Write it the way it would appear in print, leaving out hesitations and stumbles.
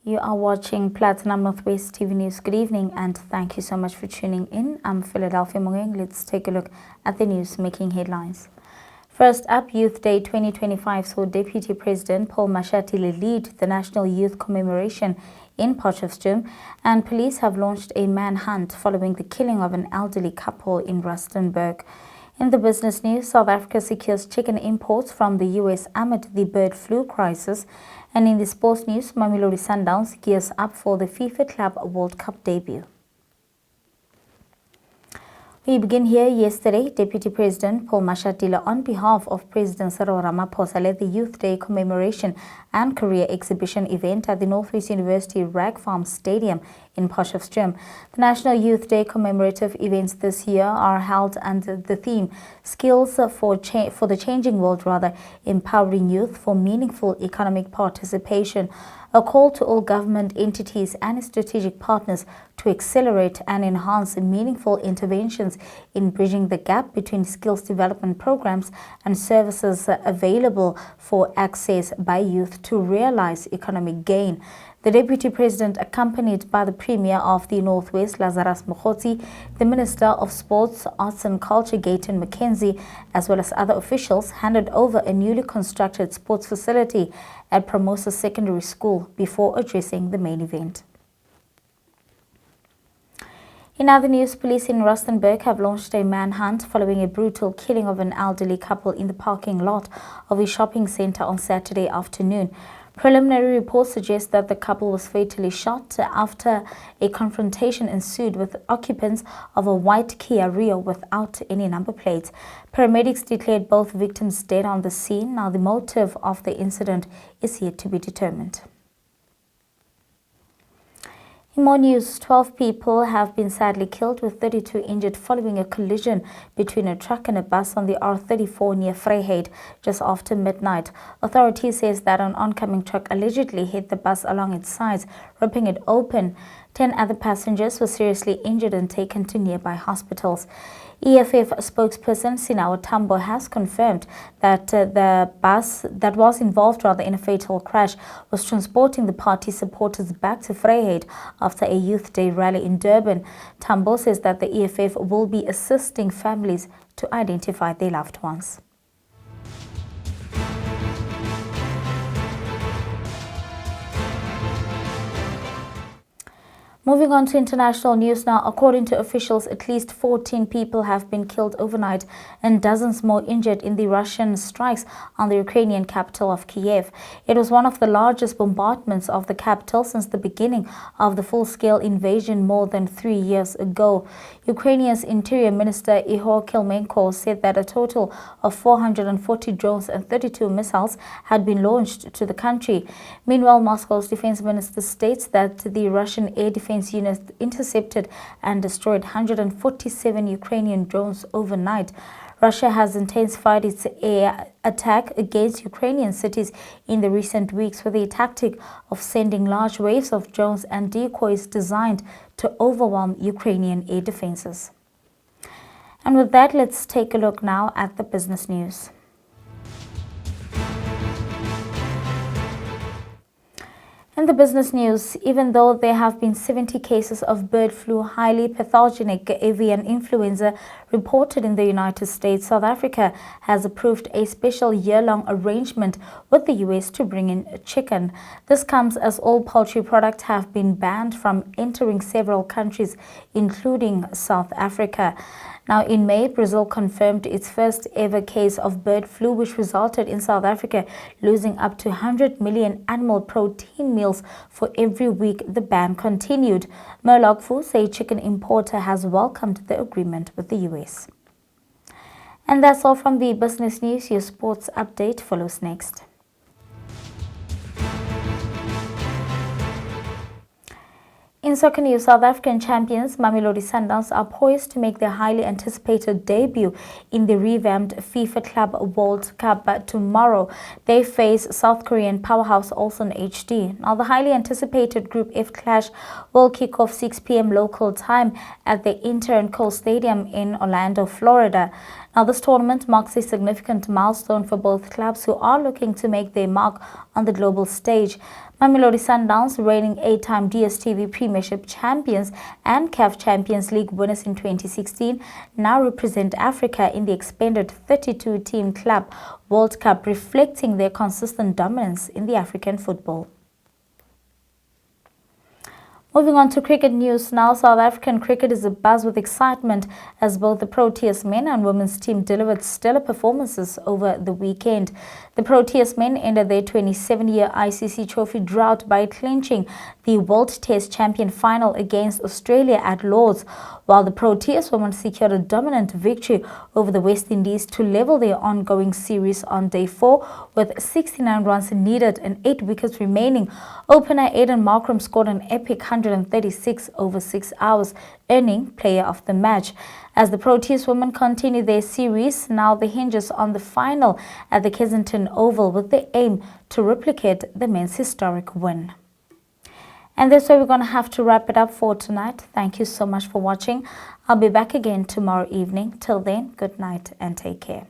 You are watching Platinum Northwest TV News. Good evening and thank you so much for tuning in. I'm Philadelphia Mangoeng. Let's take a look at the news making headlines. First up, Youth Day 2025 saw Deputy President Paul Mashatile lead the National Youth Commemoration in Potchefstroom, and police have launched a manhunt following the killing of an elderly couple in Rustenburg. In the business news, South Africa secures chicken imports from the US amid the bird flu crisis. And in the sports news, Mamelodi Sundowns gears up for the FIFA Club World Cup debut. We begin here. Yesterday, Deputy President Paul Mashatile, on behalf of President Cyril Ramaphosa, led the Youth Day Commemoration and Career Exhibition event at the Northwest University Rag Farm Stadium in Potchefstroom. The National Youth Day commemorative events this year are held under the theme Skills for the Changing World, empowering youth for meaningful economic participation. A call to all government entities and strategic partners to accelerate and enhance meaningful interventions in bridging the gap between skills development programs and services available for access by youth to realize economic gain. The Deputy President, accompanied by the Premier of the Northwest, Lazarus Mokgotsi, the Minister of Sports, Arts and Culture, Gayton McKenzie, as well as other officials, handed over a newly constructed sports facility at Promosa Secondary School before addressing the main event. In other news, police in Rustenburg have launched a manhunt following a brutal killing of an elderly couple in the parking lot of a shopping center on Saturday afternoon. Preliminary reports suggest that the couple was fatally shot after a confrontation ensued with occupants of a white Kia Rio without any number plates. Paramedics declared both victims dead on the scene. Now, the motive of the incident is yet to be determined. In more news, 12 people have been sadly killed with 32 injured following a collision between a truck and a bus on the R34 near Vryheid just after midnight. Authorities says that an oncoming truck allegedly hit the bus along its sides, ripping it open. 10 other passengers were seriously injured and taken to nearby hospitals. EFF spokesperson Sinawa Tambo has confirmed that the bus that was involved in a fatal crash was transporting the party supporters back to Vryheid after a Youth Day rally in Durban. Tambo says that the EFF will be assisting families to identify their loved ones. Moving on to international news now. According to officials, at least 14 people have been killed overnight and dozens more injured in the Russian strikes on the Ukrainian capital of Kyiv. It was one of the largest bombardments of the capital since the beginning of the full-scale invasion more than 3 years ago. Ukrainian's Interior Minister Ihor Kelmenko said that a total of 440 drones and 32 missiles had been launched to the country. Meanwhile, Moscow's defense minister states that the Russian air defense unit intercepted and destroyed 147 Ukrainian drones overnight. Russia has intensified its air attack against Ukrainian cities in the recent weeks with the tactic of sending large waves of drones and decoys designed to overwhelm Ukrainian air defenses. And with that, let's take a look now at the business news. In the business news, even though there have been 70 cases of bird flu, highly pathogenic avian influenza reported in the United States, South Africa has approved a special year-long arrangement with the US to bring in chicken. This comes as all poultry products have been banned from entering several countries, including South Africa. Now, in May, Brazil confirmed its first ever case of bird flu, which resulted in South Africa losing up to 100 million animal protein meals for every week the ban continued. Murloc Foods, a chicken importer, has welcomed the agreement with the US. And that's all from the business news. Your sports update follows next. In soccer news, South African champions Mamelodi Sundowns are poised to make their highly anticipated debut in the revamped FIFA Club World Cup tomorrow. They face South Korean powerhouse Ulsan HD. Now, the highly anticipated Group F clash will kick off 6 p.m. local time at the Inter&Co Stadium in Orlando, Florida. Now, this tournament marks a significant milestone for both clubs who are looking to make their mark on the global stage. Mamelodi Sundowns, reigning 8-time DStv Premiership champions and CAF Champions League winners in 2016, now represent Africa in the expanded 32-team Club World Cup, reflecting their consistent dominance in the African football. Moving on to cricket news now, South African cricket is abuzz with excitement as both the Proteas men and women's team delivered stellar performances over the weekend. The Proteas men ended their 27-year ICC trophy drought by clinching the World Test Champion final against Australia at Lord's, while the Proteas women secured a dominant victory over the West Indies to level their ongoing series on day 4 with 69 runs needed and 8 wickets remaining. Opener Aiden Markram scored an epic 136 over 6 hours, earning Player of the Match. As the Proteas women continue their series, now the hinges on the final at the Kensington Oval with the aim to replicate the men's historic win. And that's where we're going to have to wrap it up for tonight. Thank you so much for watching. I'll be back again tomorrow evening. Till then, good night and take care.